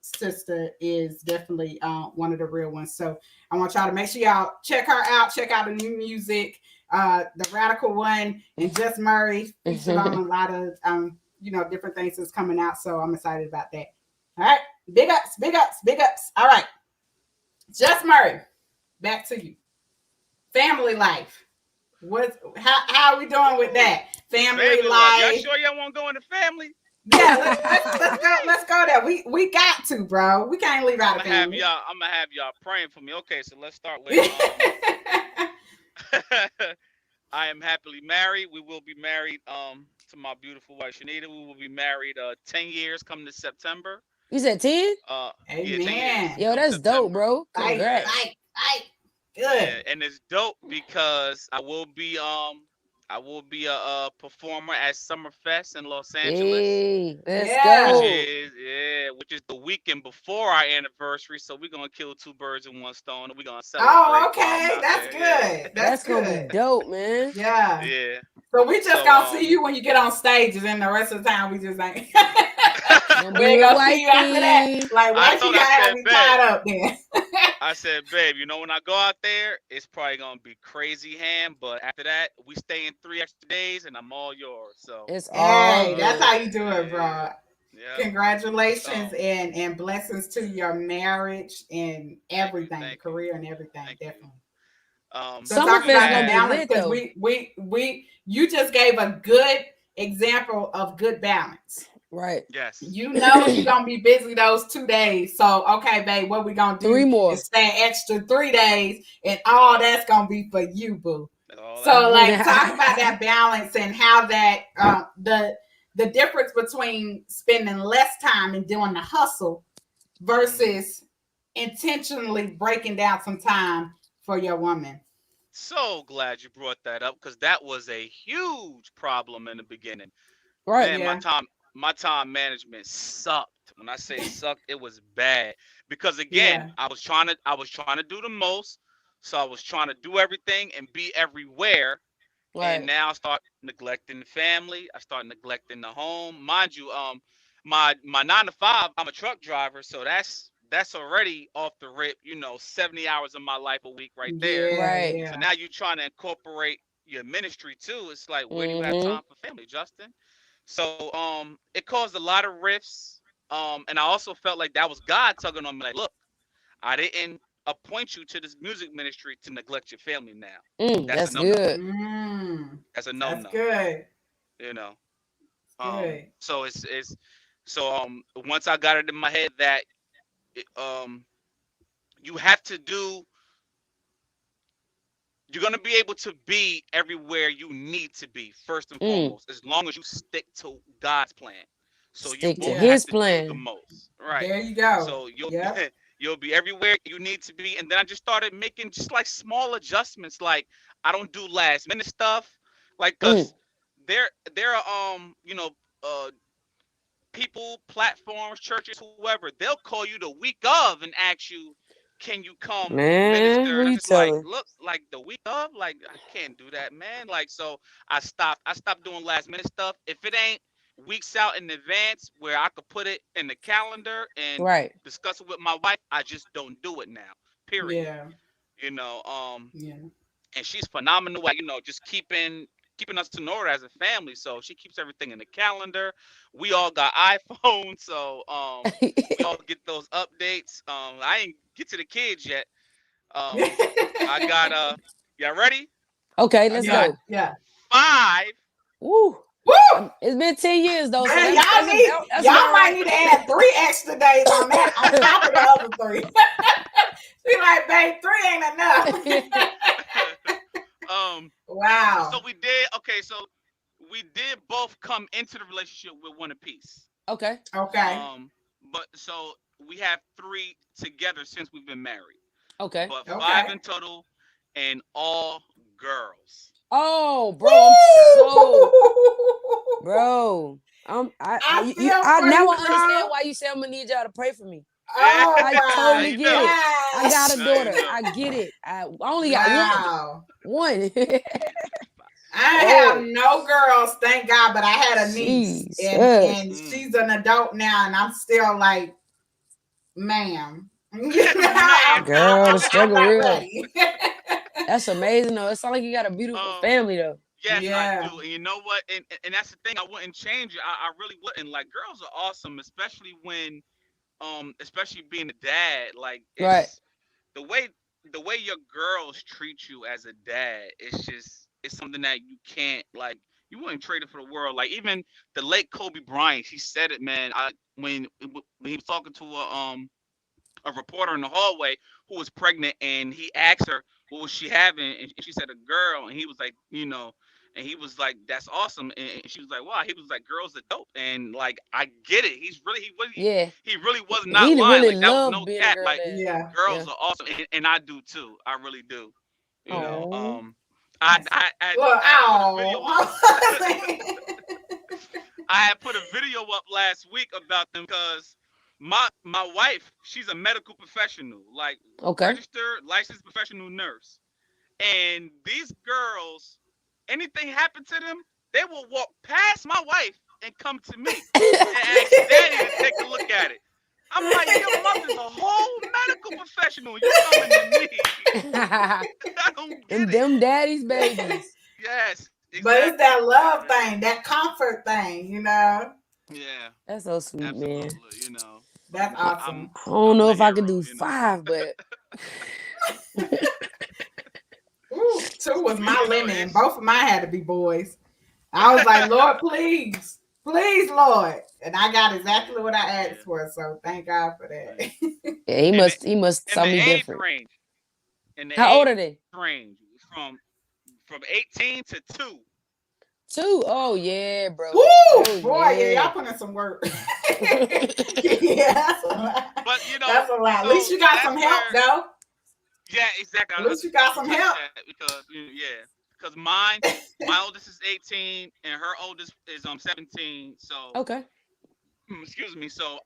sister is definitely one of the real ones. So I want y'all to make sure y'all check her out. Check out the new music, the Radical One, and Jus Murray featured on a lot of different things that's coming out. So I'm excited about that. All right, big ups, big ups, big ups. All right, Jus Murray, back to you. Family life. How are we doing with that? Family life. Y'all sure y'all want to go into family? Yeah, let's go there. We got to, bro. We can't leave out of family. I'm gonna have y'all praying for me. Okay, so let's start with I am happily married. We will be married to my beautiful wife Shanita. We will be married 10 years coming this September. You said 10? Amen. Yeah, 10 years. Yo, that's dope, bro. Congrats. Good. Yeah, and it's dope because I will be a performer at Summerfest in Los Angeles. Hey, let's go. Which is the weekend before our anniversary. So we're gonna kill two birds in one stone, and we're gonna celebrate. Oh, okay, that's good. Yeah. That's gonna be dope, man. Yeah. Yeah. So we just gonna see you when you get on stages, and the rest of the time we just like we ain't gonna see you after that. Like, why you gotta be tied up then? I said, babe, when I go out there, it's probably gonna be crazy ham, but after that, we stay in 3 extra days, and I'm all yours. So it's all that's how you do it, bro. Yeah. Congratulations and blessings to your marriage and everything, Thank career and everything, definitely. So talk about balance, because you just gave a good example of good balance. Right. Yes. You're gonna be busy those 2 days. So okay, babe, what we gonna do? 3 more. Is stay extra 3 days, and all that's gonna be for you, boo. So talk about that balance and how that the difference between spending less time and doing the hustle versus intentionally breaking down some time for your woman. So glad you brought that up because that was a huge problem in the beginning. Right. Man, my time management sucked. When I say sucked, it was bad. Because again, I was trying to do the most. So I was trying to do everything and be everywhere. Right. And now I start neglecting the family. I start neglecting the home. Mind you, my 9 to 5, I'm a truck driver, so that's already off the rip, 70 hours of my life a week right there. Yeah, right. Yeah. So now you're trying to incorporate your ministry too. It's like, where do you have time for family, Justin? So it caused a lot of rifts. And I also felt like that was God tugging on me, like, look, I didn't appoint you to this music ministry to neglect your family now. That's good. That's a no-no. That's good. Good. So it's once I got it in my head that you have to do, you're going to be able to be everywhere you need to be first and foremost, as long as you stick to God's plan. So stick you to his plan. do the most. Right. There you go. So you'll be everywhere you need to be. And then I just started making just like small adjustments. Like I don't do last minute stuff. Like, cause there are people, platforms, churches, whoever, they'll call you the week of and ask you, can you come minister? Who you like, look, like the week of, like I can't do that, man. Like, so I stopped doing last minute stuff. If it ain't weeks out in advance where I could put it in the calendar and discuss it with my wife, I just don't do it now. Period. Yeah. And she's phenomenal at, just keeping us in order as a family. So she keeps everything in the calendar. We all got iPhones, so we all get those updates. I ain't get to the kids yet. I got y'all ready? Okay, let's go. Yeah. 5. Woo! It's been 10 years though. Man, so y'all might need to add 3 extra days on that on top of the other 3. She like, babe, 3 ain't enough. Wow. So we did both come into the relationship with one apiece. Okay. But so we have 3 together since we've been married. Okay. But 5 in total, and all girls. Oh, bro. I now understand why you say I'm gonna need y'all to pray for me. Oh, I totally get it. gosh. I got a daughter. I get it. I only got one. I have no girls, thank God, but I had a niece, and she's an adult now, and I'm still like, ma'am. Girl, the struggle real. That's amazing though. It sounds like you got a beautiful family though. Yes, I do. And you know what? And that's the thing. I wouldn't change it. I really wouldn't. Like, girls are awesome, especially when, especially being a dad. Like, it's the way your girls treat you as a dad. It's something that you can't, like. You wouldn't trade it for the world. Like, even the late Kobe Bryant, he said it, man. When he was talking to a reporter in the hallway who was pregnant, and he asked her what was she having, and she said a girl, and he was like, and he was like, that's awesome, and she was like, wow. He was like, girls are dope, and like, I get it. He really was not he lying. Really like, that was no cap. Like, girls are awesome, and I do too. I really do. You know, I had put a video up last week about them because my wife, she's a medical professional, like registered licensed professional nurse, and these girls, anything happened to them, they will walk past my wife and come to me and ask Daddy to take a look at it. I'm like, your mother's a whole medical professional. You coming to me? I don't get it. Them daddy's babies. Yes. Exactly. But it's that love thing, that comfort thing, you know? Yeah. That's so sweet, man. You know. That's awesome. I don't know if I could do 5, but Ooh, 2 was my limit, and both of mine had to be boys. I was like, Lord, please, Lord. And I got exactly what I asked for, so thank God for that. Yeah, he must tell me different. How old are they? Range from 18 to 2. 2? Oh yeah, bro. Woo! Boy, yeah, y'all put in some work. Yeah, that's a lot. But that's a lot. At least you got some help, though. Yeah, exactly. At least you got some help. Because my oldest is 18 and her oldest is 17. So excuse me. So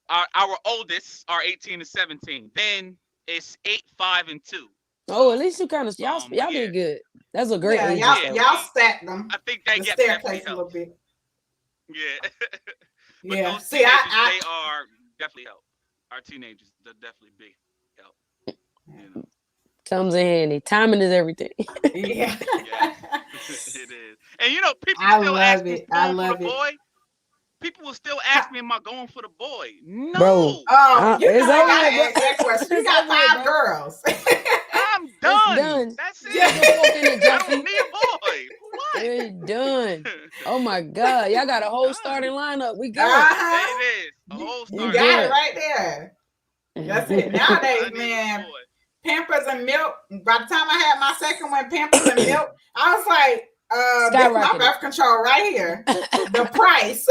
our oldest are 18 and 17. Then it's 8, 5, and 2. Oh, at least you kind of y'all did good. That's a great age. Y'all stacked them. I think they get staircase a little bit. Yeah. But yeah. Those they are definitely help. Our teenagers, they're definitely big help. You know. Comes in handy. Timing is everything. Yeah. It is. And people I still love ask me it. I love for the boy. People will still ask me, am I going for the boy? No. Bro. You got 5 girls. I'm done. That's it. I don't need a boy. What? You're done. Oh my God. Y'all got a whole starting lineup. We good. It is. A whole starting You got it right there. That's it. Nowadays, man, Pampers and milk. By the time I had my second one, Pampers and milk, I was like, that's my birth control right here. The price.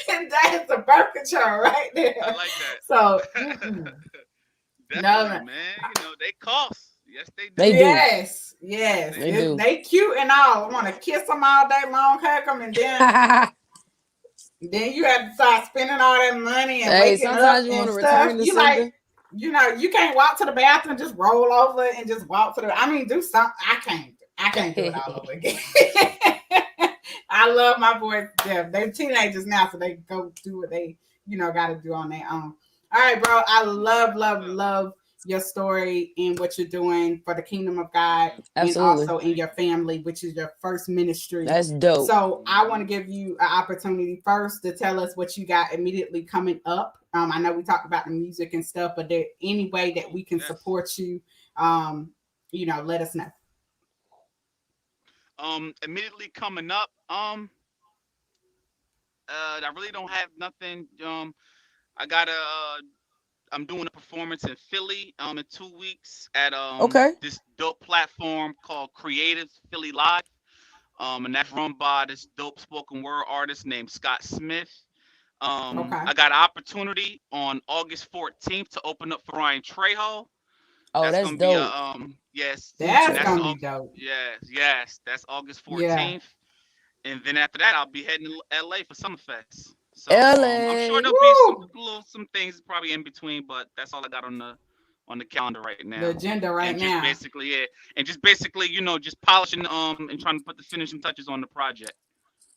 And that's the birth control right there. I like that. So, definitely, man. They cost. Yes, they do. They do. Yes. They do. They cute and all. I want to kiss them all day long, hug them, and then you have to start spending all that money and waking sometimes up you want and to stuff. return to You something. like, you can't walk to the bathroom, just roll over and just walk to do something. I can't do it all over again. I love my boys. Yeah, they're teenagers now, so they go do what they, got to do on their own. All right, bro. I love your story and what you're doing for the kingdom of God. Absolutely. And also in your family, which is your first ministry. That's dope. So I want to give you an opportunity first to tell us what you got immediately coming up. I know we talked about the music and stuff, but there any way that we can support you, let us know. Immediately coming up, I really don't have nothing. I'm doing a performance in Philly in 2 weeks at this dope platform called Creative Philly Live. And that's run by this dope spoken word artist named Scott Smith. I got an opportunity on August 14th to open up for Ryan Trejo. Oh, that's gonna dope. be yes. That's gonna be dope. Yes. That's August 14th. Yeah. And then after that, I'll be heading to LA for Summerfest. So LA. I'm sure there'll be some things probably in between, but that's all I got on the calendar right now. The agenda right now. Basically, yeah, and just basically, just polishing and trying to put the finishing touches on the project.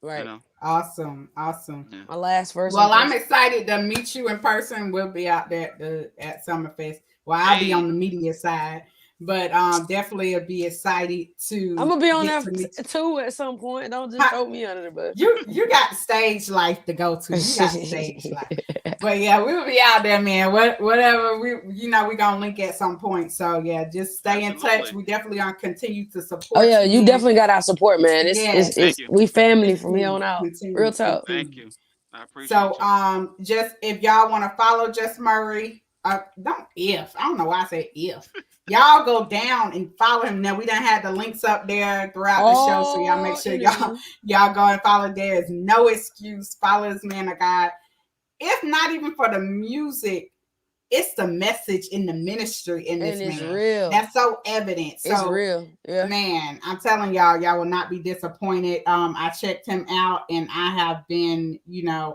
Right. You know? Awesome. Yeah. My last verse. Well, I'm excited to meet you in person. We'll be out there at Summerfest. Well, I'll be on the media side, but definitely be excited to. I'm gonna be on there too at some point. Don't just throw me under the bus. You got stage life to go to. You got stage life. But yeah, we'll be out there, man. Whatever we're gonna link at some point. So yeah, just stay in touch. We definitely gonna continue to support. Oh yeah, you definitely got our support, man. It's we family from here on out. Real talk. Thank you. I appreciate it. So just if y'all want to follow Jus Murray, I don't know why I say if. Y'all go down and follow him. Now we done had the links up there throughout the show, so y'all make sure y'all go and follow. There is no excuse. Follow this man of God. If not even for the music, it's the message in the ministry in this man. Real. That's so evident. So, it's real. Yeah. Man, I'm telling y'all will not be disappointed. I checked him out and I have been,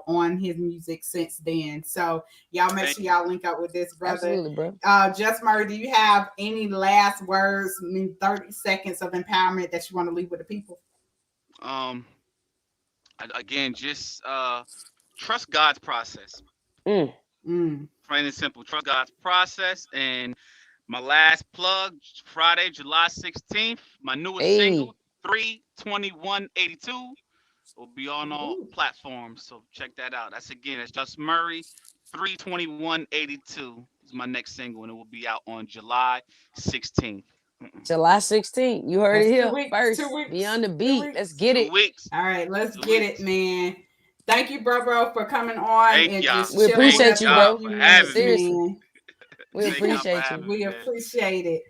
on his music since then. So y'all make sure y'all link up with this brother. Absolutely, bro. Jus Murray, do you have any last words, 30 seconds of empowerment that you want to leave with the people? Again, just trust God's process. Plain and simple. Trust God's process. And my last plug, Friday, July 16th, my newest single, 32182, will be on all platforms. So check that out. That's Jus Murray, 32182 is my next single, and it will be out on July 16th. July 16th. You heard it here first. 2 weeks. Beyond the beat. Let's get it. 2 weeks. All right, let's get it, man. Thank you, bro, for coming on. We appreciate you, bro. Seriously. We appreciate you. We appreciate it.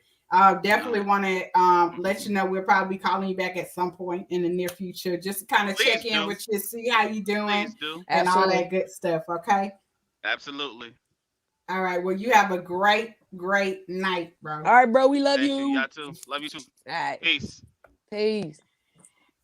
Definitely want to let you know we'll probably be calling you back at some point in the near future, just to kind of check in with you, see how you doing, and all that good stuff. Okay. Absolutely. All right. Well, you have a great night, bro. All right, bro. We love you. Y'all too. Love you too. All right. Peace.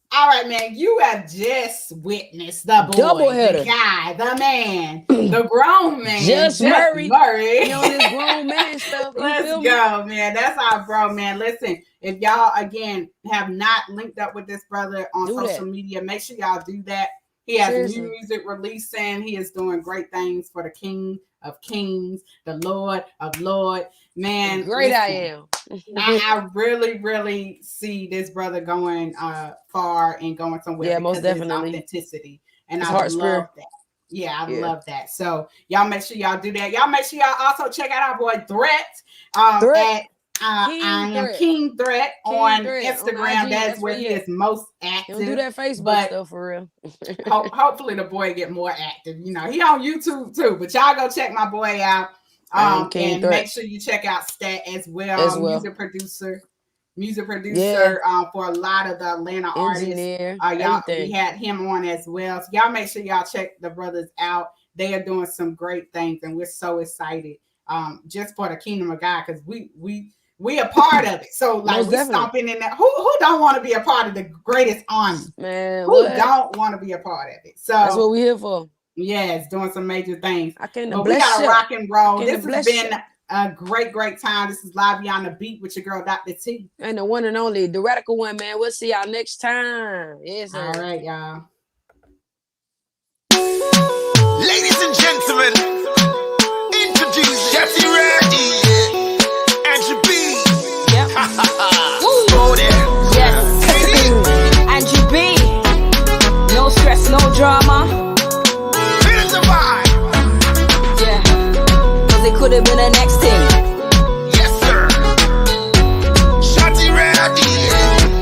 All right, man. You have just witnessed the boy, Doubleheader. the guy, the man, the grown man, Jus Murray. Murray. On this grown man stuff. Let's go, man. That's our bro, man. Listen, if y'all again have not linked up with this brother on social media, make sure y'all do that. He has new music releasing. He is doing great things for the King of Kings, the Lord of Lords. Man, great I am. I really, really see this brother going far and going somewhere. Yeah, most definitely. Of his authenticity. And I love that. Yeah, I love that. So y'all make sure y'all do that. Y'all make sure y'all also check out our boy Threat. At I am King Threat on Instagram. On that's where he is most active. He'll do that Facebook stuff for real. Hopefully the boy get more active. He on YouTube too. But y'all go check my boy out. And make sure you check out Stat as well. Music producer for a lot of the Atlanta artists. We had him on as well. So y'all make sure y'all check the brothers out. They are doing some great things, and we're so excited. Just for the kingdom of God, because we a part of it. So like we stomping in that. Who don't want to be a part of the greatest army? Man, who don't want to be a part of it? So that's what we're here for. Yeah, it's doing some major things. But we got to rock and roll. This has been a great time. This is Live Beyond the Beat with your girl, Dr. T. And the one and only, the radical one, man. We'll see y'all next time. Yes, sir. All right, y'all. Ladies and gentlemen, introduce Jesse Ready, Andrew B. Yep. Go there. Yes. Andrew B. No stress, no drama. Feel the vibe. Yeah. Cause it could have been the next thing.